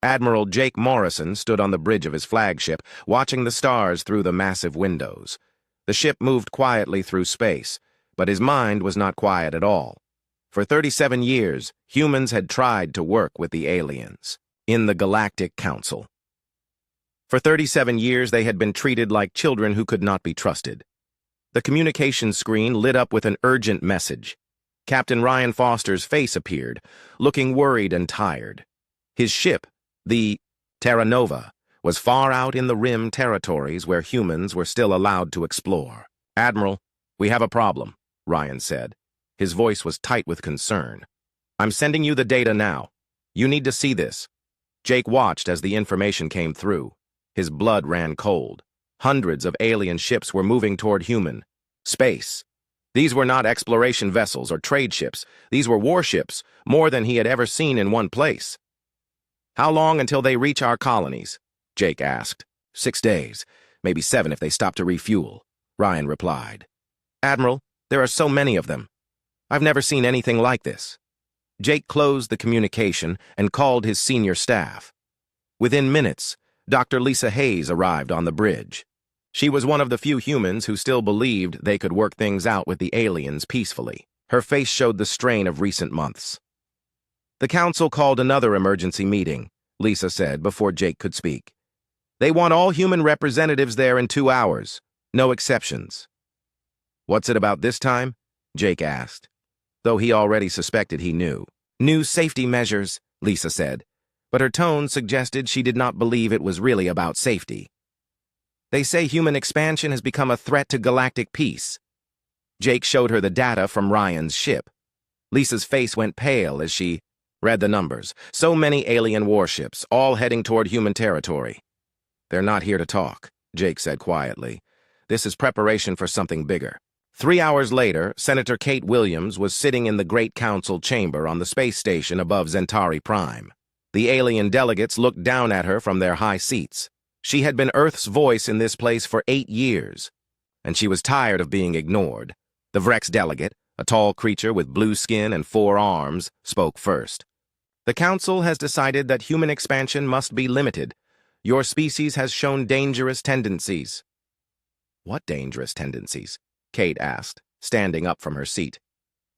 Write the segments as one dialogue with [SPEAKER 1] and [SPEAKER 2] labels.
[SPEAKER 1] Admiral Jake Morrison stood on the bridge of his flagship, watching the stars through the massive windows. The ship moved quietly through space, but his mind was not quiet at all. For 37 years, humans had tried to work with the aliens in the Galactic Council. For 37 years, they had been treated like children who could not be trusted. The communication screen lit up with an urgent message. Captain Ryan Foster's face appeared, looking worried and tired. His ship, the Terra Nova, was far out in the rim territories where humans were still allowed to explore. "Admiral, we have a problem," Ryan said. His voice was tight with concern. "I'm sending you the data now. You need to see this." Jake watched as the information came through. His blood ran cold. Hundreds of alien ships were moving toward human space. These were not exploration vessels or trade ships. These were warships, more than he had ever seen in one place. "How long until they reach our colonies?" Jake asked. 6 days, maybe 7 if they stop to refuel," Ryan replied. "Admiral, there are so many of them. I've never seen anything like this." Jake closed the communication and called his senior staff. Within minutes, Dr. Lisa Hayes arrived on the bridge. She was one of the few humans who still believed they could work things out with the aliens peacefully. Her face showed the strain of recent months. "The council called another emergency meeting," Lisa said before Jake could speak. "They want all human representatives there in 2 hours. No exceptions." "What's it about this time?" Jake asked, though he already suspected he knew. "New safety measures," Lisa said, but her tone suggested she did not believe it was really about safety. "They say human expansion has become a threat to galactic peace." Jake showed her the data from Ryan's ship. Lisa's face went pale as she read the numbers. So many alien warships, all heading toward human territory. "They're not here to talk," Jake said quietly. "This is preparation for something bigger." 3 hours later, Senator Kate Williams was sitting in the Great Council chamber on the space station above Zentari Prime. The alien delegates looked down at her from their high seats. She had been Earth's voice in this place for 8 years, and she was tired of being ignored. The Vrex delegate, a tall creature with blue skin and 4 arms, spoke first. "The Council has decided that human expansion must be limited. Your species has shown dangerous tendencies." "What dangerous tendencies?" Kate asked, standing up from her seat.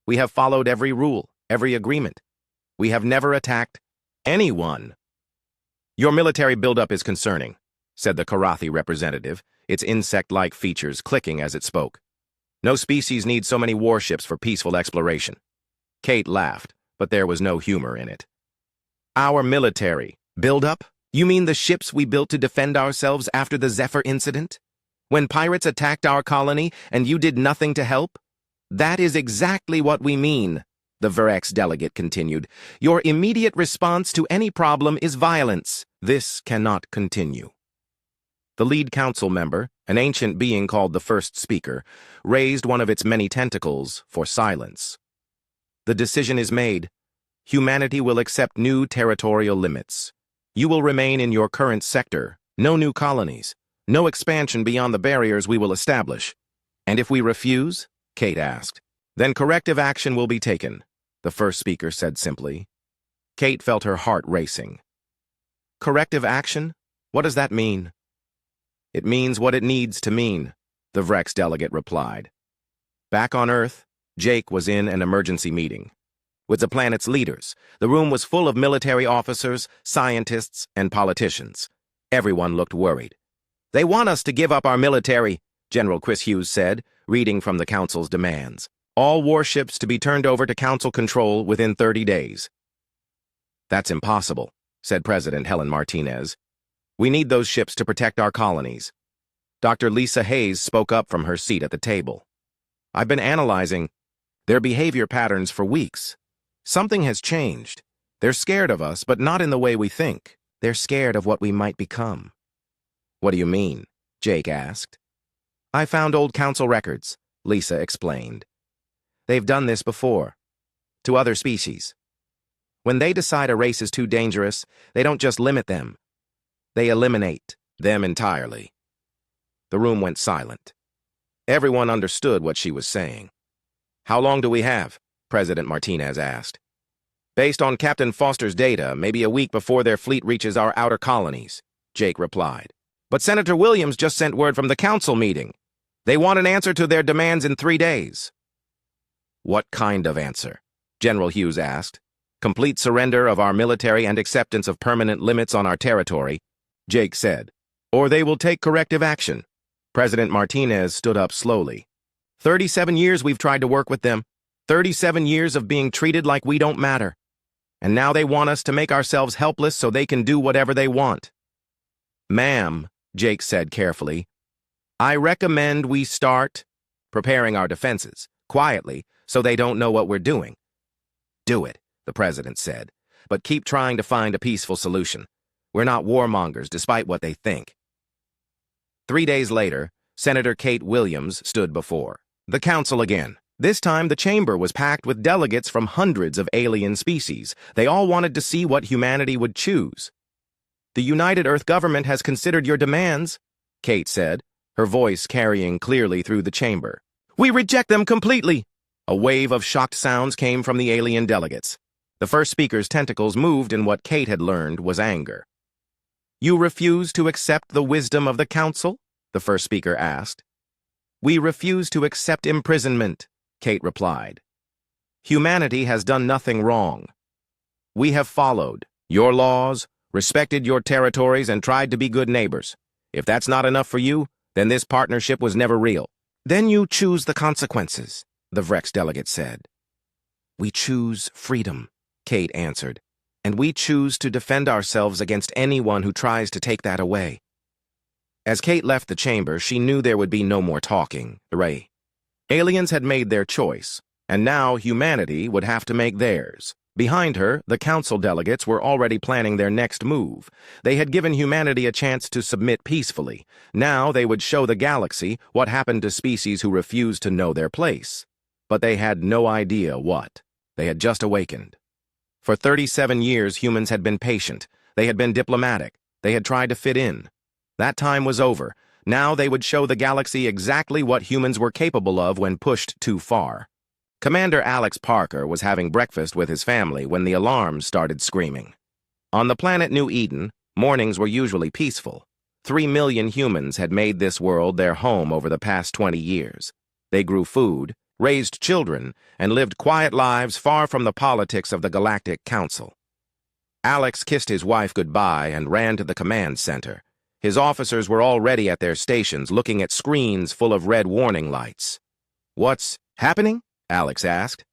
[SPEAKER 1] "We have followed every rule, every agreement. We have never attacked anyone." "Your military buildup is concerning," said the Karathi representative, its insect-like features clicking as it spoke. "No species needs so many warships for peaceful exploration." Kate laughed, but there was no humor in it. "Our military buildup? You mean the ships we built to defend ourselves after the Zephyr incident? When pirates attacked our colony and you did nothing to help? That is exactly what we mean," the Vrex delegate continued. "Your immediate response to any problem is violence. This cannot continue." The lead council member, an ancient being called the First Speaker, raised one of its many tentacles for silence. "The decision is made. Humanity will accept new territorial limits. You will remain in your current sector, no new colonies, no expansion beyond the barriers we will establish." "And if we refuse?" Kate asked. "Then corrective action will be taken," the First Speaker said simply. Kate felt her heart racing. "Corrective action? What does that mean?" "It means what it needs to mean," the Vrex delegate replied. Back on Earth, Jake was in an emergency meeting. With the planet's leaders, the room was full of military officers, scientists, and politicians. Everyone looked worried. "They want us to give up our military," General Chris Hughes said, reading from the Council's demands. "All warships to be turned over to Council control within 30 days. "That's impossible," said President Helen Martinez. "We need those ships to protect our colonies." Dr. Lisa Hayes spoke up from her seat at the table. "I've been analyzing their behavior patterns for weeks. Something has changed. They're scared of us, but not in the way we think. They're scared of what we might become." "What do you mean?" Jake asked. "I found old council records," Lisa explained. "They've done this before, to other species. When they decide a race is too dangerous, they don't just limit them. They eliminate them entirely." The room went silent. Everyone understood what she was saying. "How long do we have?" President Martinez asked. Based on Captain Foster's data, maybe a week before their fleet reaches our outer colonies, Jake replied. But Senator Williams just sent word from the council meeting. They want an answer to their demands in 3 days. What kind of answer? General Hughes asked. Complete surrender of our military and acceptance of permanent limits on our territory, Jake said. Or they will take corrective action. President Martinez stood up slowly. 37 years we've tried to work with them. 37 years of being treated like we don't matter. And now they want us to make ourselves helpless so they can do whatever they want. Ma'am, Jake said carefully, I recommend we start preparing our defenses, quietly, so they don't know what we're doing. Do it, the president said, but keep trying to find a peaceful solution. We're not warmongers, despite what they think. 3 days later, Senator Kate Williams stood before the council again. This time, the chamber was packed with delegates from hundreds of alien species. They all wanted to see what humanity would choose. The United Earth government has considered your demands, Kate said, her voice carrying clearly through the chamber. We reject them completely. A wave of shocked sounds came from the alien delegates. The first speaker's tentacles moved in what Kate had learned was anger. You refuse to accept the wisdom of the council? The first speaker asked. We refuse to accept imprisonment, Kate replied. Humanity has done nothing wrong. We have followed your laws, respected your territories, and tried to be good neighbors. If that's not enough for you, then this partnership was never real. Then you choose the consequences, the Vrex delegate said. We choose freedom, Kate answered, and we choose to defend ourselves against anyone who tries to take that away. As Kate left the chamber, she knew there would be no more talking. Hooray. Aliens had made their choice, and now humanity would have to make theirs. Behind her, the council delegates were already planning their next move. They had given humanity a chance to submit peacefully. Now they would show the galaxy what happened to species who refused to know their place. But they had no idea what. They had just awakened. For 37 years, humans had been patient. They had been diplomatic. They had tried to fit in. That time was over. Now they would show the galaxy exactly what humans were capable of when pushed too far. Commander Alex Parker was having breakfast with his family when the alarms started screaming. On the planet New Eden, mornings were usually peaceful. 3 million humans had made this world their home over the past 20 years. They grew food, raised children, and lived quiet lives far from the politics of the Galactic Council. Alex kissed his wife goodbye and ran to the command center. His officers were already at their stations looking at screens full of red warning lights. What's happening? Alex asked.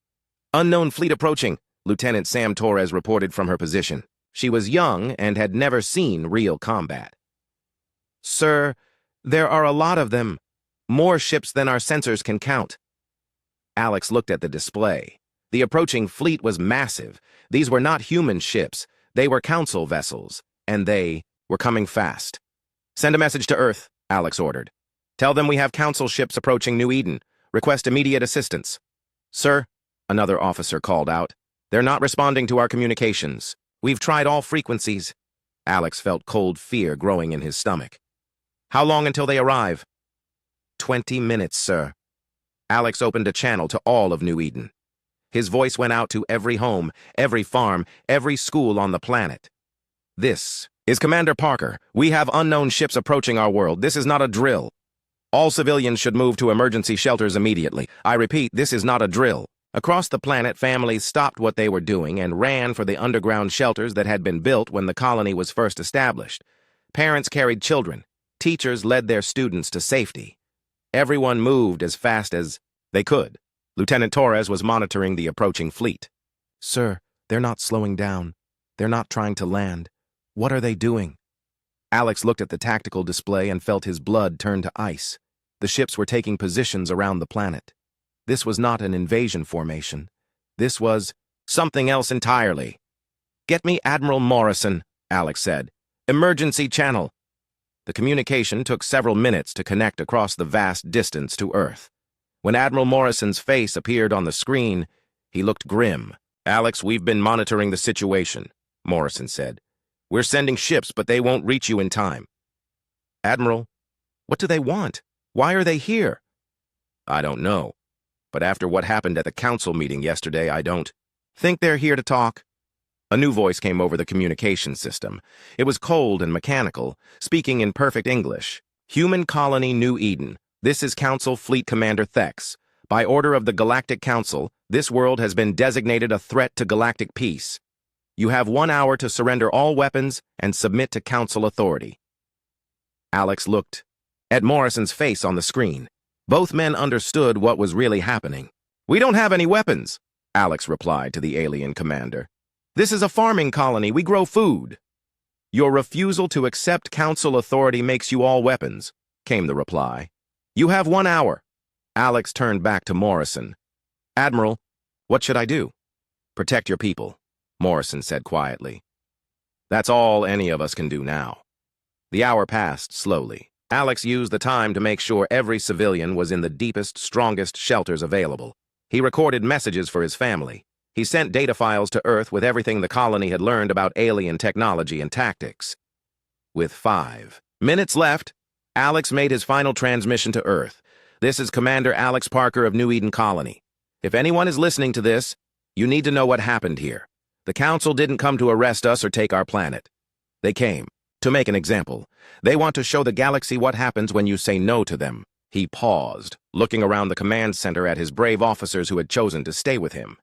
[SPEAKER 1] Unknown fleet approaching, Lieutenant Sam Torres reported from her position. She was young and had never seen real combat. Sir, there are a lot of them. More ships than our sensors can count. Alex looked at the display. The approaching fleet was massive. These were not human ships. They were council vessels, and they were coming fast. Send a message to Earth, Alex ordered. Tell them we have council ships approaching New Eden. Request immediate assistance. Sir, another officer called out. They're not responding to our communications. We've tried all frequencies. Alex felt cold fear growing in his stomach. How long until they arrive? 20 minutes, sir. Alex opened a channel to all of New Eden. His voice went out to every home, every farm, every school on the planet. This is Commander Parker. We have unknown ships approaching our world. This is not a drill. All civilians should move to emergency shelters immediately. I repeat, this is not a drill. Across the planet, families stopped what they were doing and ran for the underground shelters that had been built when the colony was first established. Parents carried children. Teachers led their students to safety. Everyone moved as fast as they could. Lieutenant Torres was monitoring the approaching fleet. Sir, they're not slowing down. They're not trying to land. What are they doing? Alex looked at the tactical display and felt his blood turn to ice. The ships were taking positions around the planet. This was not an invasion formation. This was something else entirely. Get me Admiral Morrison, Alex said. Emergency channel. The communication took several minutes to connect across the vast distance to Earth. When Admiral Morrison's face appeared on the screen, he looked grim. Alex, we've been monitoring the situation, Morrison said. We're sending ships, but they won't reach you in time. Admiral, what do they want? Why are they here? I don't know. But after what happened at the council meeting yesterday, I don't think they're here to talk. A new voice came over the communication system. It was cold and mechanical, speaking in perfect English. Human Colony New Eden. This is Council Fleet Commander Thex. By order of the Galactic Council, this world has been designated a threat to galactic peace. You have 1 hour to surrender all weapons and submit to Council authority. Alex looked at Morrison's face on the screen. Both men understood what was really happening. "We don't have any weapons," Alex replied to the alien commander. "This is a farming colony. We grow food." "Your refusal to accept Council authority makes you all weapons," came the reply. "You have 1 hour." Alex turned back to Morrison. "Admiral, what should I do?" "Protect your people," Morrison said quietly. "That's all any of us can do now." The hour passed slowly. Alex used the time to make sure every civilian was in the deepest, strongest shelters available. He recorded messages for his family. He sent data files to Earth with everything the colony had learned about alien technology and tactics. With 5 minutes left, Alex made his final transmission to Earth. "This is Commander Alex Parker of New Eden Colony. If anyone is listening to this, you need to know what happened here. The Council didn't come to arrest us or take our planet. They came to make an example. They want to show the galaxy what happens when you say no to them." He paused, looking around the command center at his brave officers who had chosen to stay with him.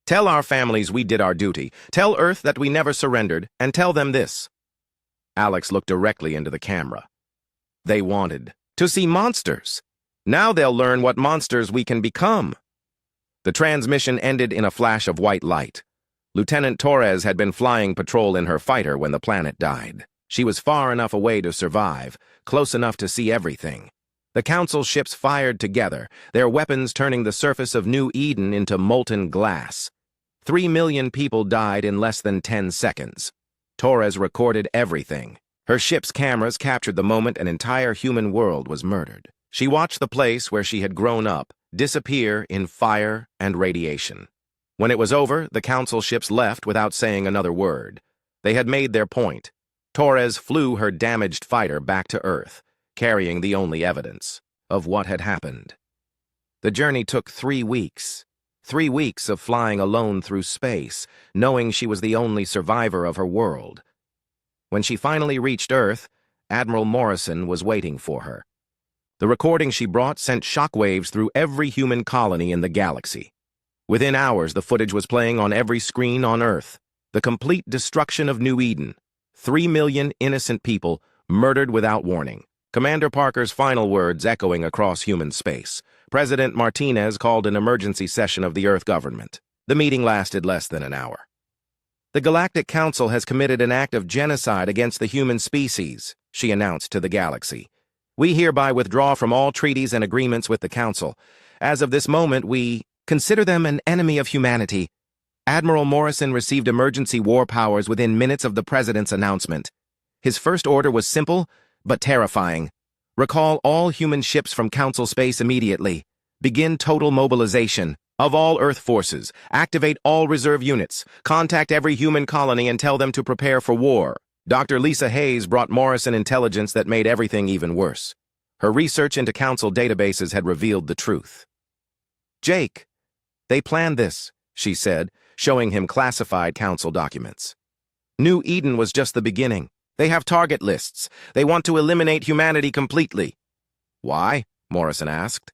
[SPEAKER 1] "Tell our families we did our duty. Tell Earth that we never surrendered, and tell them this." Alex looked directly into the camera. "They wanted to see monsters. Now they'll learn what monsters we can become." The transmission ended in a flash of white light. Lieutenant Torres had been flying patrol in her fighter when the planet died. She was far enough away to survive, close enough to see everything. The Council ships fired together, their weapons turning the surface of New Eden into molten glass. 3 million people died in less than 10 seconds. Torres recorded everything. Her ship's cameras captured the moment an entire human world was murdered. She watched the place where she had grown up disappear in fire and radiation. When it was over, the Council ships left without saying another word. They had made their point. Torres flew her damaged fighter back to Earth, carrying the only evidence of what had happened. The journey took 3 weeks. 3 weeks of flying alone through space, knowing she was the only survivor of her world. When she finally reached Earth, Admiral Morrison was waiting for her. The recording she brought sent shockwaves through every human colony in the galaxy. Within hours, the footage was playing on every screen on Earth. The complete destruction of New Eden. 3 million innocent people murdered without warning. Commander Parker's final words echoing across human space. President Martinez called an emergency session of the Earth government. The meeting lasted less than an hour. "The Galactic Council has committed an act of genocide against the human species," she announced to the galaxy. "We hereby withdraw from all treaties and agreements with the Council. As of this moment, we consider them an enemy of humanity." Admiral Morrison received emergency war powers within minutes of the President's announcement. His first order was simple, but terrifying. "Recall all human ships from Council space immediately. Begin total mobilization of all Earth forces. Activate all reserve units. Contact every human colony and tell them to prepare for war." Dr. Lisa Hayes brought Morrison intelligence that made everything even worse. Her research into Council databases had revealed the truth. "Jake, they planned this," she said, showing him classified Council documents. "New Eden was just the beginning. They have target lists. They want to eliminate humanity completely." "Why?" Morrison asked.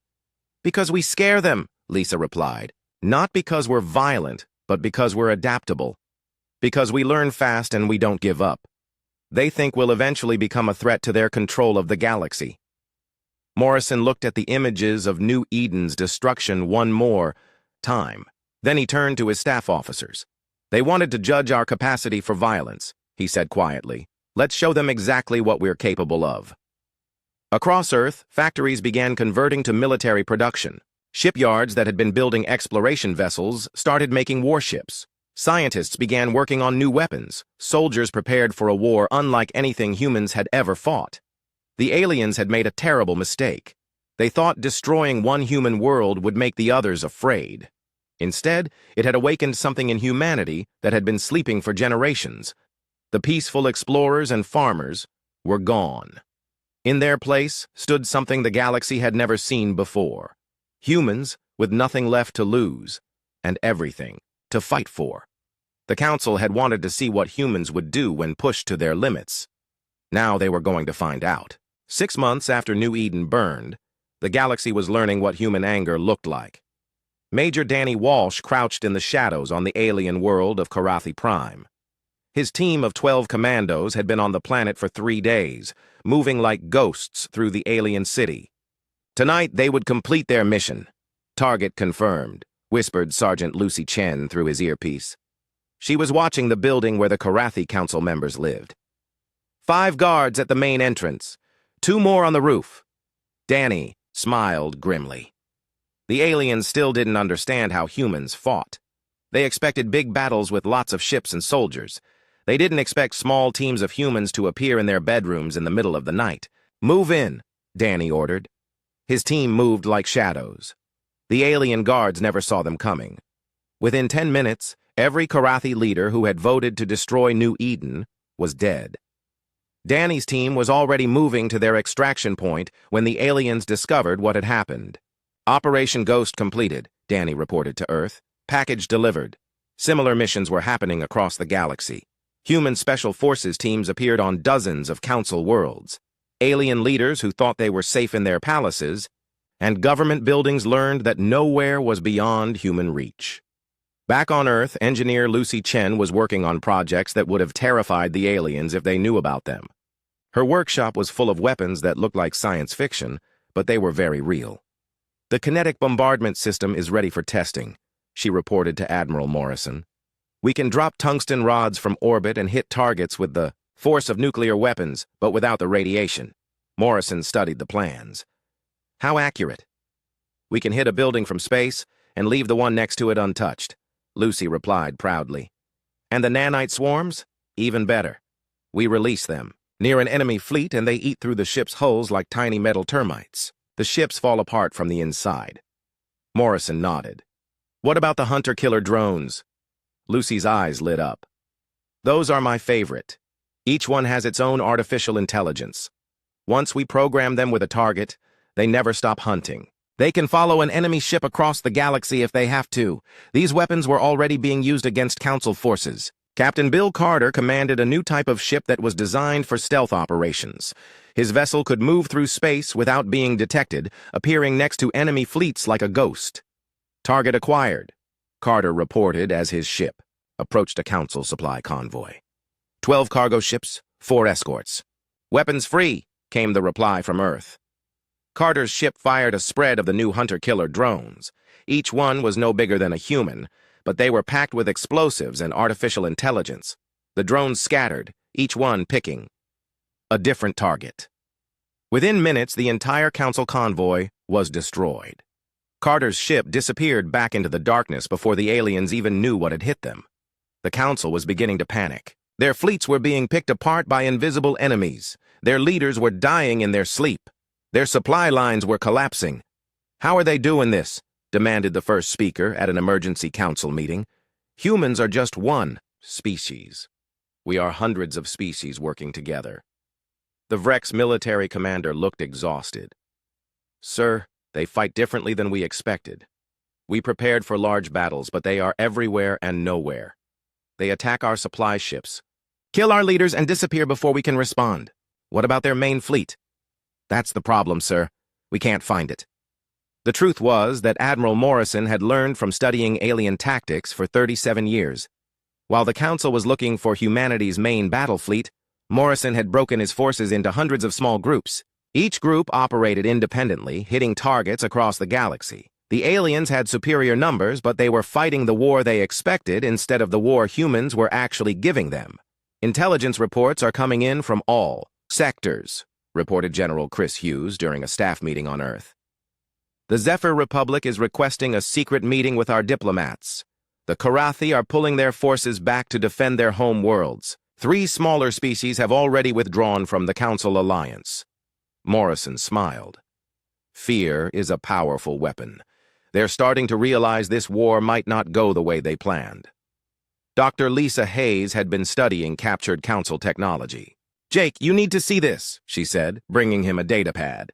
[SPEAKER 1] "Because we scare them," Lisa replied. "Not because we're violent, but because we're adaptable. Because we learn fast and we don't give up. They think we'll eventually become a threat to their control of the galaxy." Morrison looked at the images of New Eden's destruction one more time. Then he turned to his staff officers. "They wanted to judge our capacity for violence," he said quietly. "Let's show them exactly what we're capable of." Across Earth, factories began converting to military production. Shipyards that had been building exploration vessels started making warships. Scientists began working on new weapons. Soldiers prepared for a war unlike anything humans had ever fought. The aliens had made a terrible mistake. They thought destroying one human world would make the others afraid. Instead, it had awakened something in humanity that had been sleeping for generations. The peaceful explorers and farmers were gone. In their place stood something the galaxy had never seen before. Humans with nothing left to lose and everything to fight for. The Council had wanted to see what humans would do when pushed to their limits. Now they were going to find out. 6 months after New Eden burned, the galaxy was learning what human anger looked like. Major Danny Walsh crouched in the shadows on the alien world of Karathi Prime. His team of 12 commandos had been on the planet for 3 days, moving like ghosts through the alien city. Tonight they would complete their mission. Target confirmed, whispered Sergeant Lucy Chen through his earpiece. She was watching the building where the Karathi Council members lived. 5 guards at the main entrance, 2 more on the roof. Danny smiled grimly. The aliens still didn't understand how humans fought. They expected big battles with lots of ships and soldiers. They didn't expect small teams of humans to appear in their bedrooms in the middle of the night. "Move in," Danny ordered. His team moved like shadows. The alien guards never saw them coming. Within 10 minutes, every Karathi leader who had voted to destroy New Eden was dead. Danny's team was already moving to their extraction point when the aliens discovered what had happened. "Operation Ghost completed," Danny reported to Earth. "Package delivered." Similar missions were happening across the galaxy. Human Special Forces teams appeared on dozens of Council worlds. Alien leaders who thought they were safe in their palaces, and government buildings learned that nowhere was beyond human reach. Back on Earth, engineer Lucy Chen was working on projects that would have terrified the aliens if they knew about them. Her workshop was full of weapons that looked like science fiction, but they were very real. "The kinetic bombardment system is ready for testing," she reported to Admiral Morrison. "We can drop tungsten rods from orbit and hit targets with the force of nuclear weapons, but without the radiation." Morrison studied the plans. "How accurate?" "We can hit a building from space and leave the one next to it untouched," Lucy replied proudly. "And the nanite swarms? Even better. We release them near an enemy fleet and they eat through the ship's hulls like tiny metal termites. The ships fall apart from the inside." Morrison nodded. "What about the hunter-killer drones?" Lucy's eyes lit up. "Those are my favorite. Each one has its own artificial intelligence. Once we program them with a target, they never stop hunting. They can follow an enemy ship across the galaxy if they have to. These weapons were already being used against Council forces. Captain Bill Carter commanded a new type of ship that was designed for stealth operations. His vessel could move through space without being detected, appearing next to enemy fleets like a ghost. "Target acquired," Carter reported as his ship approached a Council supply convoy. 12 cargo ships, 4 escorts. "Weapons free," came the reply from Earth. Carter's ship fired a spread of the new hunter-killer drones. Each one was no bigger than a human, but they were packed with explosives and artificial intelligence. The drones scattered, each one picking a different target. Within minutes, the entire Council convoy was destroyed. Carter's ship disappeared back into the darkness before the aliens even knew what had hit them. The Council was beginning to panic. Their fleets were being picked apart by invisible enemies. Their leaders were dying in their sleep. Their supply lines were collapsing. "How are they doing this?" demanded the first speaker at an emergency council meeting. "Humans are just one species. We are hundreds of species working together." The Vrex military commander looked exhausted. "Sir, they fight differently than we expected. We prepared for large battles, but they are everywhere and nowhere. They attack our supply ships, kill our leaders, and disappear before we can respond. What about their main fleet?" "That's the problem, sir. We can't find it." The truth was that Admiral Morrison had learned from studying alien tactics for 37 years. While the Council was looking for humanity's main battle fleet, Morrison had broken his forces into hundreds of small groups. Each group operated independently, hitting targets across the galaxy. The aliens had superior numbers, but they were fighting the war they expected instead of the war humans were actually giving them. "Intelligence reports are coming in from all sectors," reported General Chris Hughes during a staff meeting on Earth. "The Zephyr Republic is requesting a secret meeting with our diplomats. The Karathi are pulling their forces back to defend their home worlds. 3 smaller species have already withdrawn from the Council alliance." Morrison smiled. "Fear is a powerful weapon. They're starting to realize this war might not go the way they planned." Dr. Lisa Hayes had been studying captured Council technology. "Jake, you need to see this," she said, bringing him a datapad.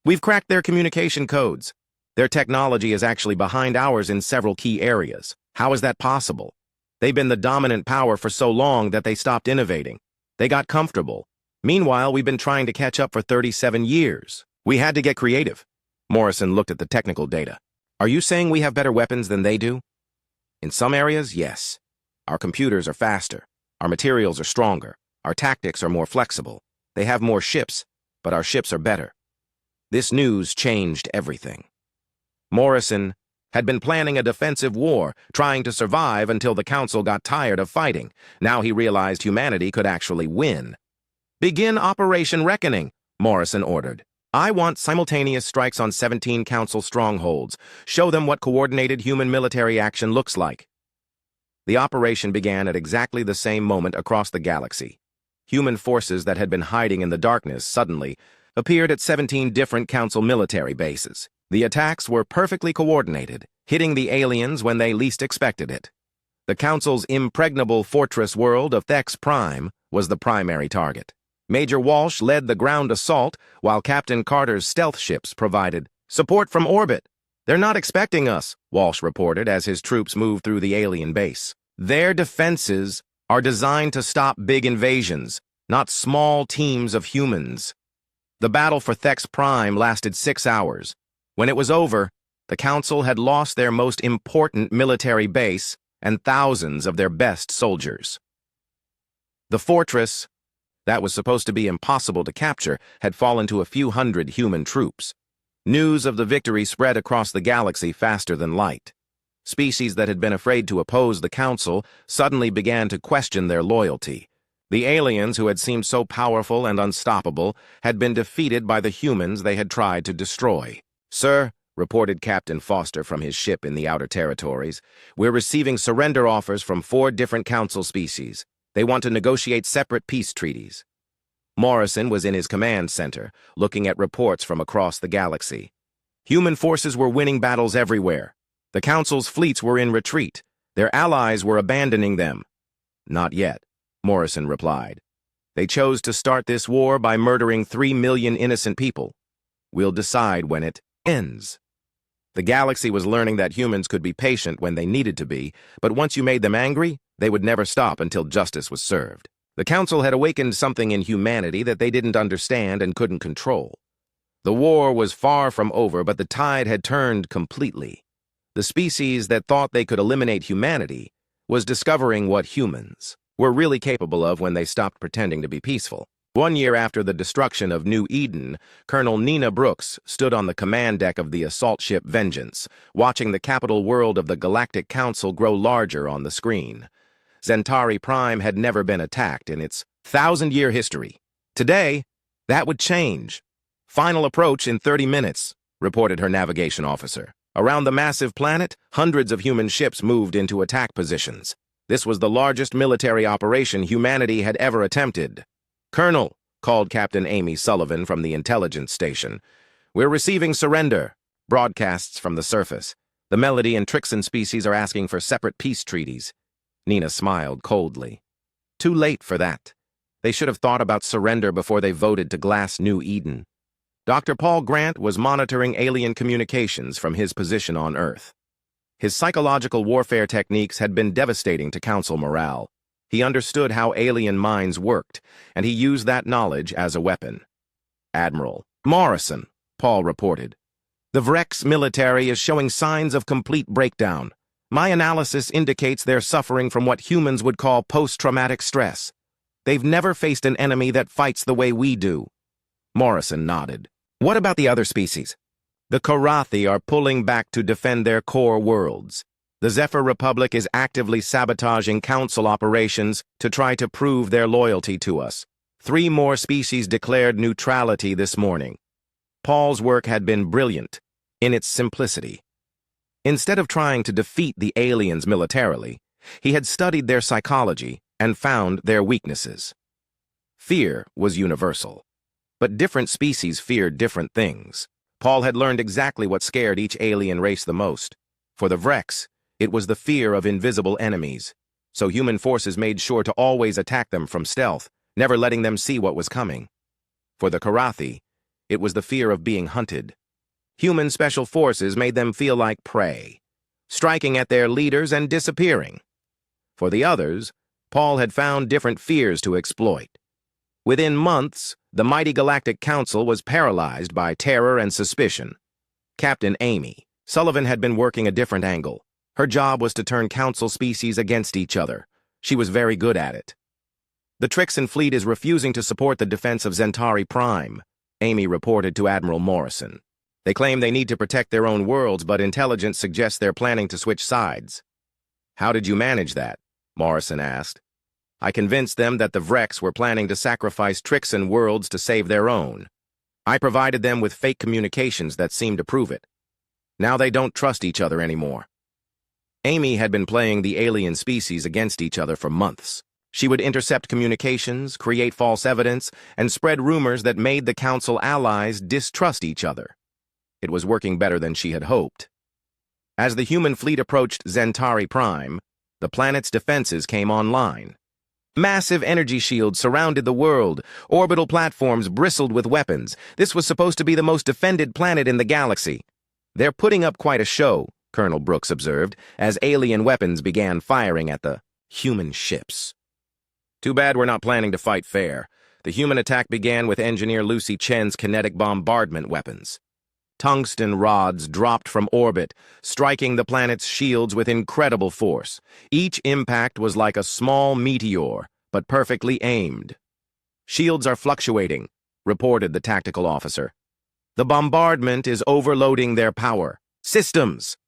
[SPEAKER 1] "We've cracked their communication codes. Their technology is actually behind ours in several key areas. How is that possible?" They've been the dominant power for so long that they stopped innovating. They got comfortable. Meanwhile, we've been trying to catch up for 37 years. We had to get creative. Morrison looked at the technical data. Are you saying we have better weapons than they do? In some areas, yes. Our computers are faster. Our materials are stronger. Our tactics are more flexible. They have more ships, but our ships are better. This news changed everything. Morrison had been planning a defensive war, trying to survive until the Council got tired of fighting. Now he realized humanity could actually win. Begin Operation Reckoning, Morrison ordered. I want simultaneous strikes on 17 Council strongholds. Show them what coordinated human military action looks like. The operation began at exactly the same moment across the galaxy. Human forces that had been hiding in the darkness suddenly appeared at 17 different Council military bases. The attacks were perfectly coordinated, hitting the aliens when they least expected it. The Council's impregnable fortress world of Thex Prime was the primary target. Major Walsh led the ground assault, while Captain Carter's stealth ships provided support from orbit. They're not expecting us, Walsh reported as his troops moved through the alien base. Their defenses are designed to stop big invasions, not small teams of humans. The battle for Thex Prime lasted 6 hours. When it was over, the Council had lost their most important military base and thousands of their best soldiers. The fortress, that was supposed to be impossible to capture, had fallen to a few hundred human troops. News of the victory spread across the galaxy faster than light. Species that had been afraid to oppose the Council suddenly began to question their loyalty. The aliens, who had seemed so powerful and unstoppable, had been defeated by the humans they had tried to destroy. Sir, reported Captain Foster from his ship in the Outer Territories, we're receiving surrender offers from 4 different Council species. They want to negotiate separate peace treaties. Morrison was in his command center, looking at reports from across the galaxy. Human forces were winning battles everywhere. The Council's fleets were in retreat. Their allies were abandoning them. Not yet, Morrison replied. They chose to start this war by murdering 3 million innocent people. We'll decide when it ends. The galaxy was learning that humans could be patient when they needed to be, but once you made them angry, they would never stop until justice was served. The Council had awakened something in humanity that they didn't understand and couldn't control. The war was far from over, but the tide had turned completely. The species that thought they could eliminate humanity was discovering what humans were really capable of when they stopped pretending to be peaceful. 1 year after the destruction of New Eden, Colonel Nina Brooks stood on the command deck of the assault ship Vengeance, watching the capital world of the Galactic Council grow larger on the screen. Centauri Prime had never been attacked in its 1,000-year history. Today, that would change. Final approach in 30 minutes, reported her navigation officer. Around the massive planet, hundreds of human ships moved into attack positions. This was the largest military operation humanity had ever attempted. Colonel, called Captain Amy Sullivan from the intelligence station. We're receiving surrender. Broadcasts from the surface. The Melody and Trixon species are asking for separate peace treaties. Nina smiled coldly. Too late for that. They should have thought about surrender before they voted to glass New Eden. Dr. Paul Grant was monitoring alien communications from his position on Earth. His psychological warfare techniques had been devastating to Council morale. He understood how alien minds worked, and he used that knowledge as a weapon. Admiral Morrison, Paul reported. The Vrex military is showing signs of complete breakdown. My analysis indicates they're suffering from what humans would call post-traumatic stress. They've never faced an enemy that fights the way we do. Morrison nodded. What about the other species? The Karathi are pulling back to defend their core worlds. The Zephyr Republic is actively sabotaging Council operations to try to prove their loyalty to us. 3 more species declared neutrality this morning. Paul's work had been brilliant in its simplicity. Instead of trying to defeat the aliens militarily, he had studied their psychology and found their weaknesses. Fear was universal, but different species feared different things. Paul had learned exactly what scared each alien race the most. For the Vrex, it was the fear of invisible enemies, so human forces made sure to always attack them from stealth, never letting them see what was coming. For the Karathi, it was the fear of being hunted. Human special forces made them feel like prey, striking at their leaders and disappearing. For the others, Paul had found different fears to exploit. Within months, the mighty Galactic Council was paralyzed by terror and suspicion. Captain Amy Sullivan had been working a different angle. Her job was to turn Council species against each other. She was very good at it. "The Trixan fleet is refusing to support the defense of Centauri Prime," Amy reported to Admiral Morrison. "They claim they need to protect their own worlds, but intelligence suggests they're planning to switch sides." "How did you manage that?" Morrison asked. "I convinced them that the Vrex were planning to sacrifice Trixan worlds to save their own. I provided them with fake communications that seemed to prove it. Now they don't trust each other anymore." Amy had been playing the alien species against each other for months. She would intercept communications, create false evidence, and spread rumors that made the Council allies distrust each other. It was working better than she had hoped. As the human fleet approached Centauri Prime, the planet's defenses came online. Massive energy shields surrounded the world. Orbital platforms bristled with weapons. This was supposed to be the most defended planet in the galaxy. "They're putting up quite a show," Colonel Brooks observed, as alien weapons began firing at the human ships. "Too bad we're not planning to fight fair." The human attack began with Engineer Lucy Chen's kinetic bombardment weapons. Tungsten rods dropped from orbit, striking the planet's shields with incredible force. Each impact was like a small meteor, but perfectly aimed. "Shields are fluctuating," reported the tactical officer. "The bombardment is overloading their power. Systems!"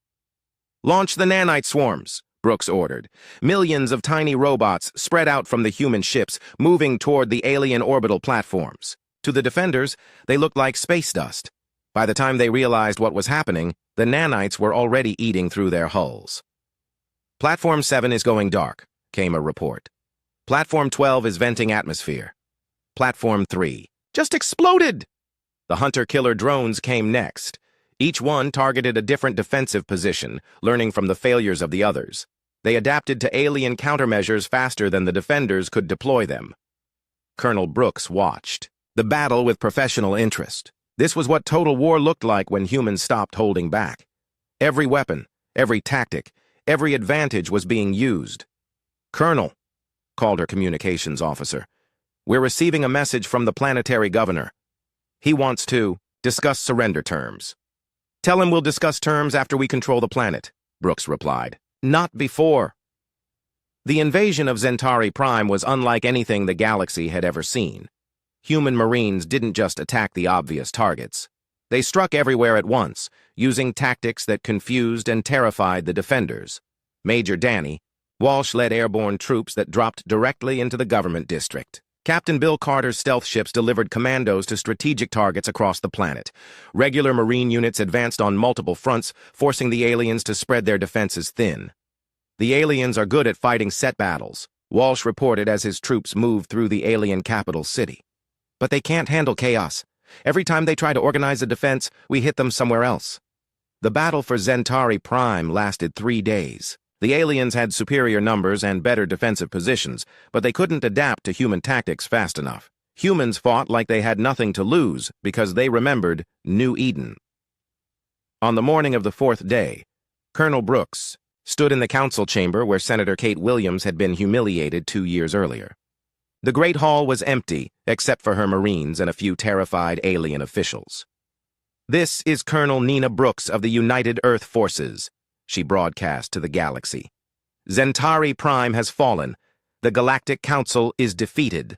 [SPEAKER 1] "Launch the nanite swarms," Brooks ordered. Millions of tiny robots spread out from the human ships, moving toward the alien orbital platforms. To the defenders, they looked like space dust. By the time they realized what was happening, the nanites were already eating through their hulls. "Platform 7 is going dark," came a report. "Platform 12 is venting atmosphere. Platform 3 just exploded!" The hunter-killer drones came next. Each one targeted a different defensive position, learning from the failures of the others. They adapted to alien countermeasures faster than the defenders could deploy them. Colonel Brooks watched the battle with professional interest. This was what total war looked like when humans stopped holding back. Every weapon, every tactic, every advantage was being used. "Colonel," called her communications officer, "we're receiving a message from the planetary governor. He wants to discuss surrender terms." "Tell him we'll discuss terms after we control the planet," Brooks replied. "Not before." The invasion of Centauri Prime was unlike anything the galaxy had ever seen. Human Marines didn't just attack the obvious targets. They struck everywhere at once, using tactics that confused and terrified the defenders. Major Danny Walsh led airborne troops that dropped directly into the government district. Captain Bill Carter's stealth ships delivered commandos to strategic targets across the planet. Regular Marine units advanced on multiple fronts, forcing the aliens to spread their defenses thin. "The aliens are good at fighting set battles," Walsh reported as his troops moved through the alien capital city. "But they can't handle chaos. Every time they try to organize a defense, we hit them somewhere else." The battle for Centauri Prime lasted 3 days. The aliens had superior numbers and better defensive positions, but they couldn't adapt to human tactics fast enough. Humans fought like they had nothing to lose because they remembered New Eden. On the morning of the 4th day, Colonel Brooks stood in the council chamber where Senator Kate Williams had been humiliated 2 years earlier. The Great Hall was empty, except for her Marines and a few terrified alien officials. "This is Colonel Nina Brooks of the United Earth Forces," she broadcast to the galaxy. "Centauri Prime has fallen. The Galactic Council is defeated."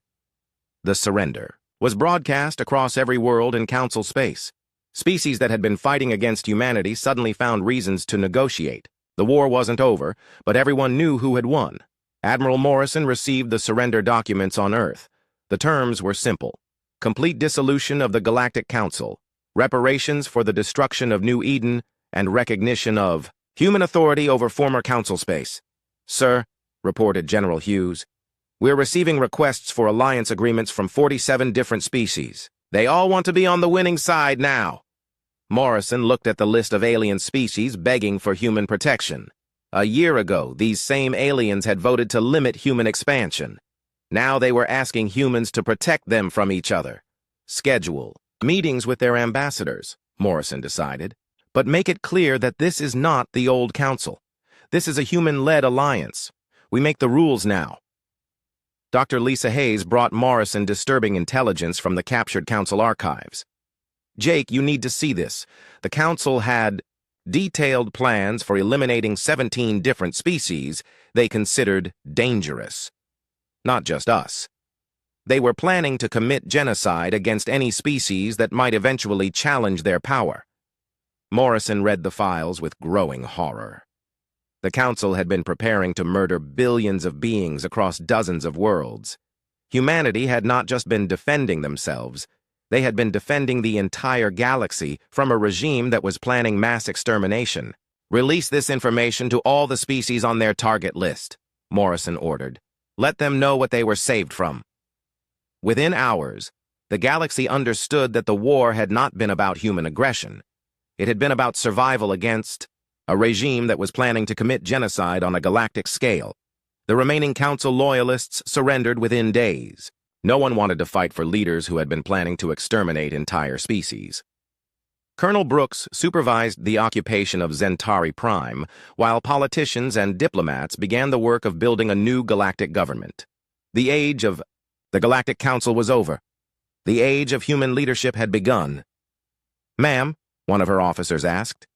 [SPEAKER 1] The surrender was broadcast across every world in Council space. Species that had been fighting against humanity suddenly found reasons to negotiate. The war wasn't over, but everyone knew who had won. Admiral Morrison received the surrender documents on Earth. The terms were simple: complete dissolution of the Galactic Council, reparations for the destruction of New Eden, and recognition of human authority over former Council space. "Sir," reported General Hughes, "we're receiving requests for alliance agreements from 47 different species. They all want to be on the winning side now." Morrison looked at the list of alien species begging for human protection. A year ago, these same aliens had voted to limit human expansion. Now they were asking humans to protect them from each other. "Schedule meetings with their ambassadors," Morrison decided, "but make it clear that this is not the old council. This is a human-led alliance. We make the rules now. Dr. Lisa Hayes brought Morrison disturbing intelligence from the captured council archives. Jake, you need to see this. The council had detailed plans for eliminating 17 different species they considered dangerous. Not just us. They were planning to commit genocide against any species that might eventually challenge their power. Morrison read the files with growing horror. The council had been preparing to murder billions of beings across dozens of worlds. Humanity had not just been defending themselves, they had been defending the entire galaxy from a regime that was planning mass extermination. Release this information to all the species on their target list, Morrison ordered. Let them know what they were saved from. Within hours, the galaxy understood that the war had not been about human aggression. It had been about survival against a regime that was planning to commit genocide on a galactic scale. The remaining council loyalists surrendered within days. No one wanted to fight for leaders who had been planning to exterminate entire species. Colonel Brooks supervised the occupation of Centauri Prime, while politicians and diplomats began the work of building a new galactic government. The age of the Galactic Council was over. The age of human leadership had begun. "Ma'am," one of her officers asked,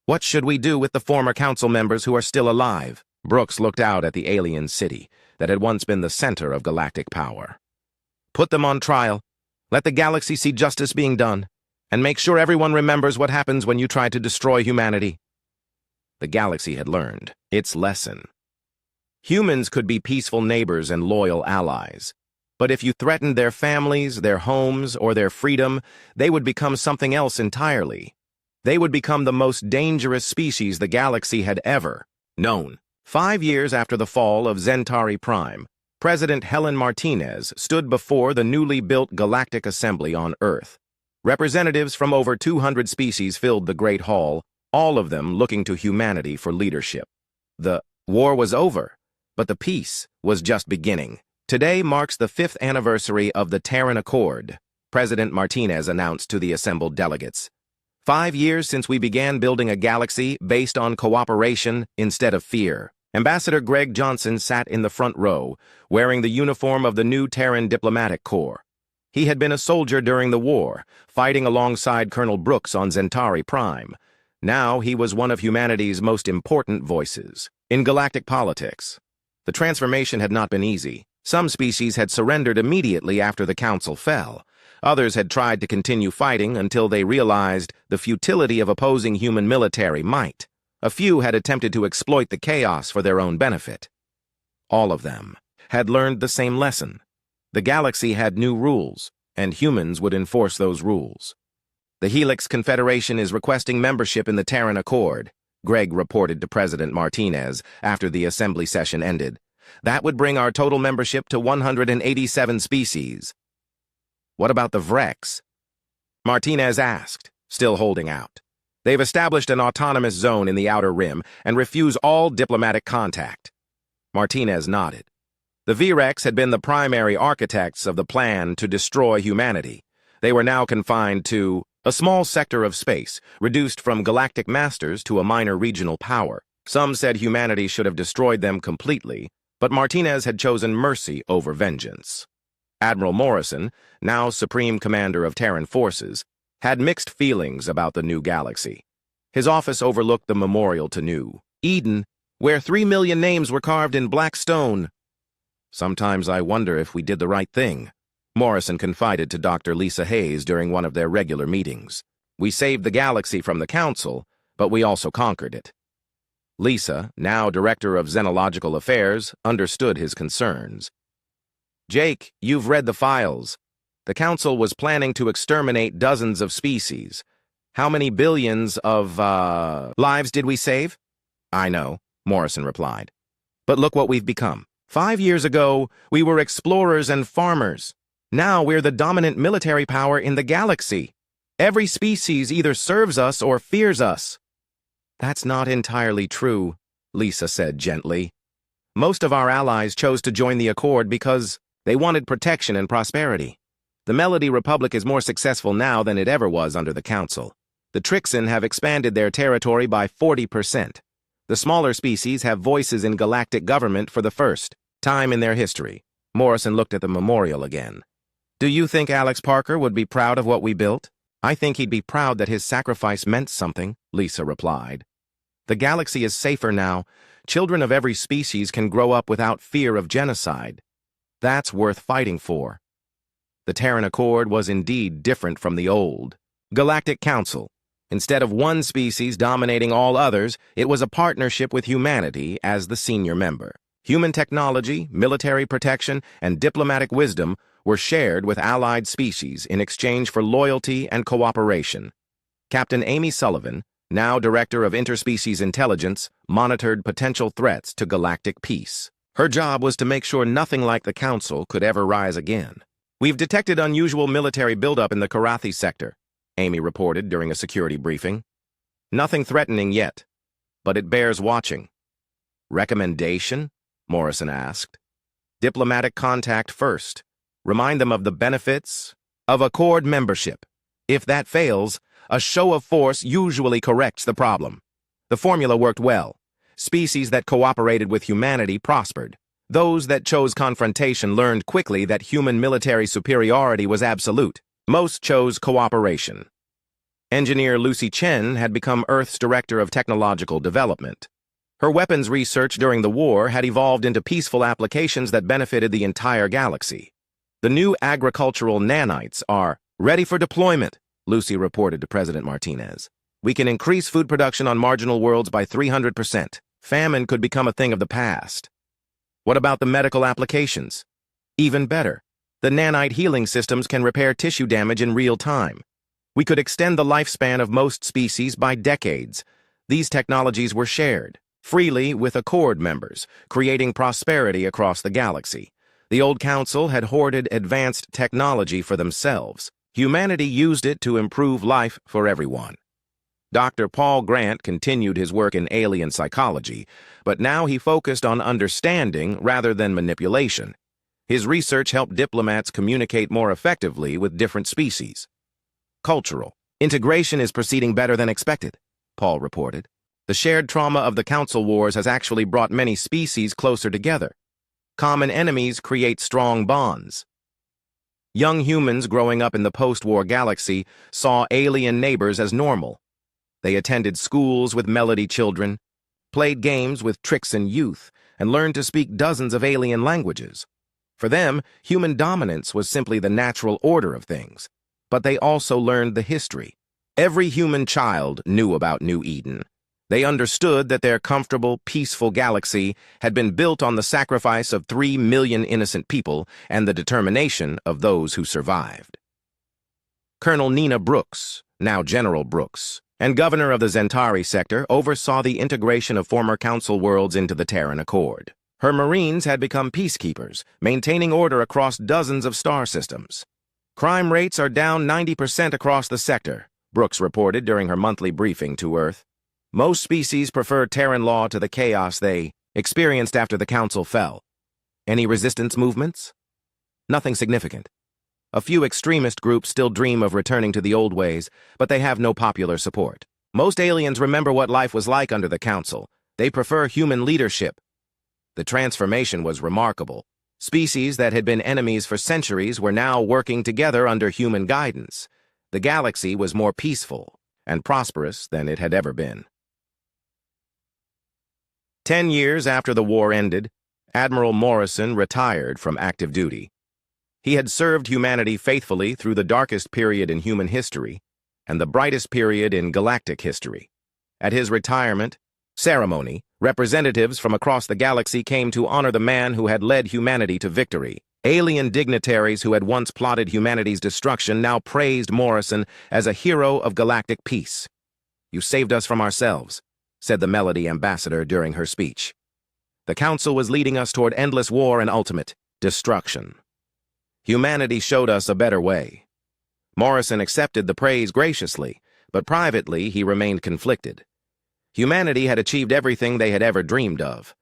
[SPEAKER 1] "what should we do with the former council members who are still alive?" Brooks looked out at the alien city that had once been the center of galactic power. "Put them on trial. Let the galaxy see justice being done. And make sure everyone remembers what happens when you try to destroy humanity." The galaxy had learned its lesson. Humans could be peaceful neighbors and loyal allies. But if you threatened their families, their homes, or their freedom, they would become something else entirely. They would become the most dangerous species the galaxy had ever known. 5 years after the fall of Centauri Prime, President Helen Martinez stood before the newly built Galactic Assembly on Earth. Representatives from over 200 species filled the Great Hall, all of them looking to humanity for leadership. The war was over, but the peace was just beginning. Today marks the 5th anniversary of the Terran Accord, President Martinez announced to the assembled delegates. 5 years since we began building a galaxy based on cooperation instead of fear. Ambassador Greg Johnson sat in the front row, wearing the uniform of the new Terran Diplomatic Corps. He had been a soldier during the war, fighting alongside Colonel Brooks on Centauri Prime. Now he was one of humanity's most important voices. In galactic politics, the transformation had not been easy. Some species had surrendered immediately after the council fell. Others had tried to continue fighting until they realized the futility of opposing human military might. A few had attempted to exploit the chaos for their own benefit. All of them had learned the same lesson. The galaxy had new rules, and humans would enforce those rules. "The Helix Confederation is requesting membership in the Terran Accord," Greg reported to President Martinez after the assembly session ended. "That would bring our total membership to 187 species." "What about the Vrex?" Martinez asked, still holding out. "They've established an autonomous zone in the Outer Rim and refuse all diplomatic contact." Martinez nodded. The Vrex had been the primary architects of the plan to destroy humanity. They were now confined to a small sector of space, reduced from galactic masters to a minor regional power. Some said humanity should have destroyed them completely, but Martinez had chosen mercy over vengeance. Admiral Morrison, now Supreme Commander of Terran Forces, had mixed feelings about the new galaxy. His office overlooked the memorial to New Eden, where 3 million names were carved in black stone. "Sometimes I wonder if we did the right thing," Morrison confided to Dr. Lisa Hayes during one of their regular meetings. "We saved the galaxy from the council, but we also conquered it." Lisa, now Director of Xenological Affairs, understood his concerns. "Jake, you've read the files. The council was planning to exterminate dozens of species. How many billions of, lives did we save?" "I know," Morrison replied. "But look what we've become. 5 years ago, we were explorers and farmers. Now we're the dominant military power in the galaxy. Every species either serves us or fears us." "That's not entirely true," Lisa said gently. "Most of our allies chose to join the Accord because they wanted protection and prosperity. The Melody Republic is more successful now than it ever was under the Council. The Trixen have expanded their territory by 40%. The smaller species have voices in galactic government for the first time in their history. Morrison looked at the memorial again. Do you think Alex Parker would be proud of what we built? I think he'd be proud that his sacrifice meant something, Lisa replied. The galaxy is safer now. Children of every species can grow up without fear of genocide. That's worth fighting for. The Terran Accord was indeed different from the old Galactic Council. Instead of one species dominating all others, it was a partnership with humanity as the senior member. Human technology, military protection, and diplomatic wisdom were shared with allied species in exchange for loyalty and cooperation. Captain Amy Sullivan, now Director of Interspecies Intelligence, monitored potential threats to galactic peace. Her job was to make sure nothing like the Council could ever rise again. We've detected unusual military buildup in the Karathi sector, Amy reported during a security briefing. Nothing threatening yet, but it bears watching. Recommendation? Morrison asked. Diplomatic contact first. Remind them of the benefits of Accord membership. If that fails, a show of force usually corrects the problem. The formula worked well. Species that cooperated with humanity prospered. Those that chose confrontation learned quickly that human military superiority was absolute. Most chose cooperation. Engineer Lucy Chen had become Earth's Director of Technological Development. Her weapons research during the war had evolved into peaceful applications that benefited the entire galaxy. The new agricultural nanites are ready for deployment, Lucy reported to President Martinez. We can increase food production on marginal worlds by 300%. Famine could become a thing of the past. What about the medical applications? Even better. The nanite healing systems can repair tissue damage in real time. We could extend the lifespan of most species by decades. These technologies were shared freely with Accord members, creating prosperity across the galaxy. The old council had hoarded advanced technology for themselves. Humanity used it to improve life for everyone. Dr. Paul Grant continued his work in alien psychology, but now he focused on understanding rather than manipulation. His research helped diplomats communicate more effectively with different species. Cultural integration is proceeding better than expected, Paul reported. The shared trauma of the Council Wars has actually brought many species closer together. Common enemies create strong bonds. Young humans growing up in the post-war galaxy saw alien neighbors as normal. They attended schools with melody children, played games with tricks and youth, and learned to speak dozens of alien languages. For them, human dominance was simply the natural order of things. But they also learned the history. Every human child knew about New Eden. They understood that their comfortable, peaceful galaxy had been built on the sacrifice of 3 million innocent people and the determination of those who survived. Colonel Nina Brooks, now General Brooks, and governor of the Zentari sector, oversaw the integration of former Council worlds into the Terran Accord. Her Marines had become peacekeepers, maintaining order across dozens of star systems. Crime rates are down 90% across the sector, Brooks reported during her monthly briefing to Earth. Most species prefer Terran law to the chaos they experienced after the Council fell. Any resistance movements? Nothing significant. A few extremist groups still dream of returning to the old ways, but they have no popular support. Most aliens remember what life was like under the Council. They prefer human leadership. The transformation was remarkable. Species that had been enemies for centuries were now working together under human guidance. The galaxy was more peaceful and prosperous than it had ever been. 10 years after the war ended, Admiral Morrison retired from active duty. He had served humanity faithfully through the darkest period in human history and the brightest period in galactic history. At his retirement ceremony, representatives from across the galaxy came to honor the man who had led humanity to victory. Alien dignitaries who had once plotted humanity's destruction now praised Morrison as a hero of galactic peace. "You saved us from ourselves," said the Melody ambassador during her speech. "The Council was leading us toward endless war and ultimate destruction. Humanity showed us a better way." Morrison accepted the praise graciously, but privately he remained conflicted. Humanity had achieved everything they had ever dreamed of.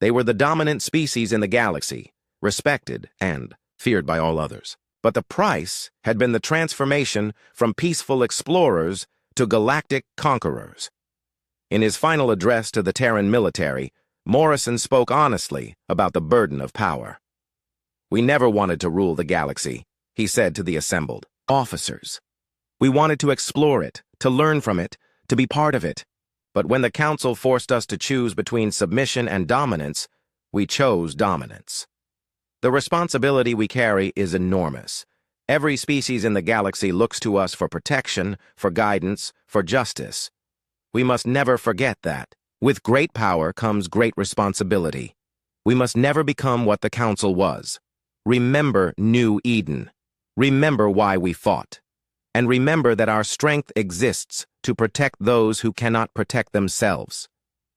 [SPEAKER 1] They were the dominant species in the galaxy, respected and feared by all others. But the price had been the transformation from peaceful explorers to galactic conquerors. In his final address to the Terran military, Morrison spoke honestly about the burden of power. "We never wanted to rule the galaxy," he said to the assembled officers. "We wanted to explore it, to learn from it, to be part of it. But when the Council forced us to choose between submission and dominance, we chose dominance. The responsibility we carry is enormous. Every species in the galaxy looks to us for protection, for guidance, for justice. We must never forget that. With great power comes great responsibility. We must never become what the Council was. Remember New Eden. Remember why we fought. And remember that our strength exists to protect those who cannot protect themselves."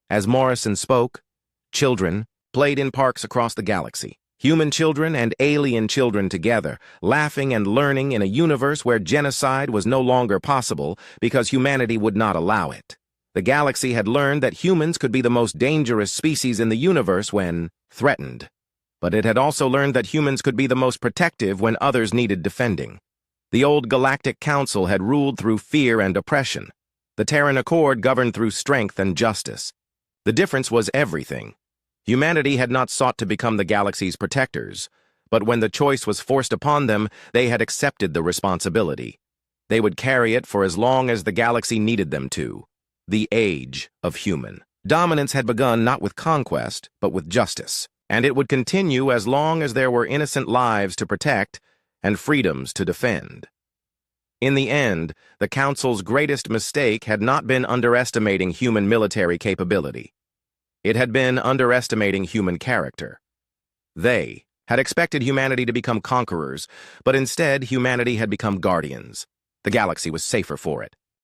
[SPEAKER 1] As Morrison spoke, children played in parks across the galaxy. Human children and alien children together, laughing and learning in a universe where genocide was no longer possible because humanity would not allow it. The galaxy had learned that humans could be the most dangerous species in the universe when threatened. But it had also learned that humans could be the most protective when others needed defending. The old Galactic Council had ruled through fear and oppression. The Terran Accord governed through strength and justice. The difference was everything. Humanity had not sought to become the galaxy's protectors, but when the choice was forced upon them, they had accepted the responsibility. They would carry it for as long as the galaxy needed them to. The age of human. Dominance had begun not with conquest, but with justice, and it would continue as long as there were innocent lives to protect and freedoms to defend. In the end, the Council's greatest mistake had not been underestimating human military capability. It had been underestimating human character. They had expected humanity to become conquerors, but instead humanity had become guardians. The galaxy was safer for it.